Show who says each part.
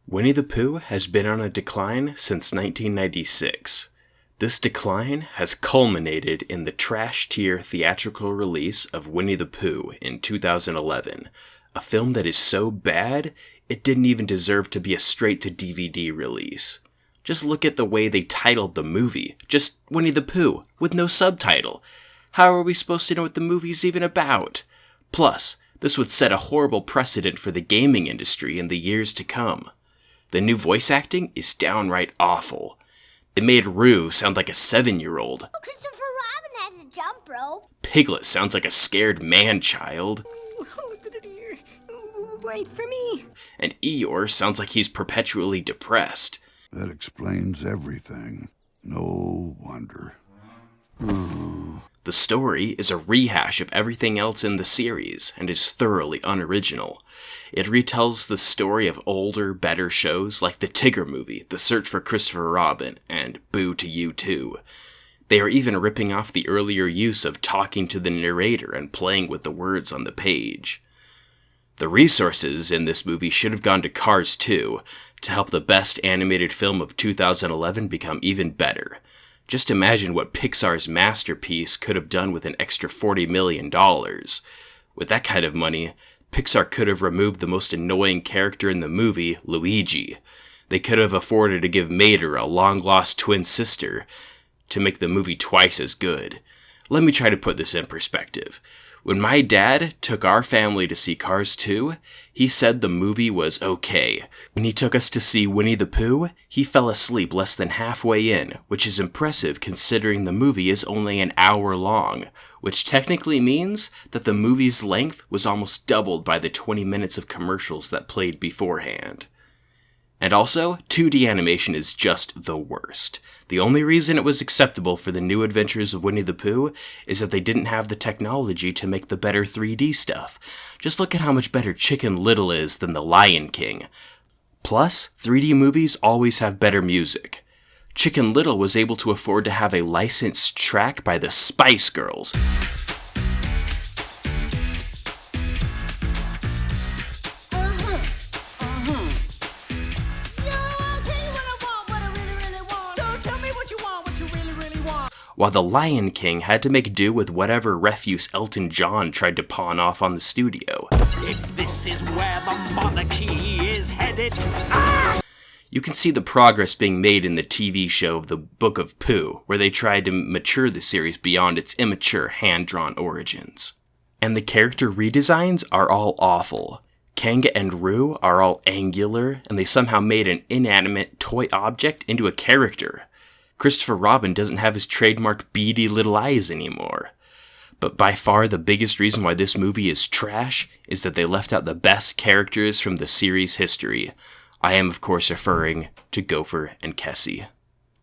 Speaker 1: Winnie the Pooh has been on a decline since 1996. This decline has culminated in the trash-tier theatrical release of Winnie the Pooh in 2011, a film that is so bad, it didn't even deserve to be a straight-to-DVD release. Just look at the way they titled the movie, just Winnie the Pooh, with no subtitle. How are we supposed to know what the movie's even about? Plus, this would set a horrible precedent for the gaming industry in the years to come. The new voice acting is downright awful. They made Roo sound like a 7-year-old.
Speaker 2: Oh, Christopher Robin has a jump rope.
Speaker 1: Piglet sounds like a scared man-child.
Speaker 3: Wait for me.
Speaker 1: And Eeyore sounds like he's perpetually depressed.
Speaker 4: That explains everything. No wonder.
Speaker 1: The story is a rehash of everything else in the series, and is thoroughly unoriginal. It retells the story of older, better shows like The Tigger Movie, The Search for Christopher Robin, and Boo to You Too. They are even ripping off the earlier use of talking to the narrator and playing with the words on the page. The resources in this movie should have gone to Cars 2 to help the best animated film of 2011 become even better. Just imagine what Pixar's masterpiece could have done with an extra $40 million. With that kind of money, Pixar could have removed the most annoying character in the movie, Luigi. They could have afforded to give Mater a long-lost twin sister to make the movie twice as good. Let me try to put this in perspective. When my dad took our family to see Cars 2, he said the movie was okay. When he took us to see Winnie the Pooh, he fell asleep less than halfway in, which is impressive considering the movie is only an hour long, which technically means that the movie's length was almost doubled by the 20 minutes of commercials that played beforehand. And also, 2D animation is just the worst. The only reason it was acceptable for the new adventures of Winnie the Pooh is that they didn't have the technology to make the better 3D stuff. Just look at how much better Chicken Little is than The Lion King. Plus, 3D movies always have better music. Chicken Little was able to afford to have a licensed track by the Spice Girls. While The Lion King had to make do with whatever refuse Elton John tried to pawn off on the studio.
Speaker 5: If this is where the monarchy is headed... Ah!
Speaker 1: You can see the progress being made in the TV show of The Book of Pooh, where they tried to mature the series beyond its immature, hand-drawn origins. And the character redesigns are all awful. Kanga and Roo are all angular, and they somehow made an inanimate toy object into a character. Christopher Robin doesn't have his trademark beady little eyes anymore. But by far the biggest reason why this movie is trash is that they left out the best characters from the series' history. I am of course referring to Gopher and Kessie.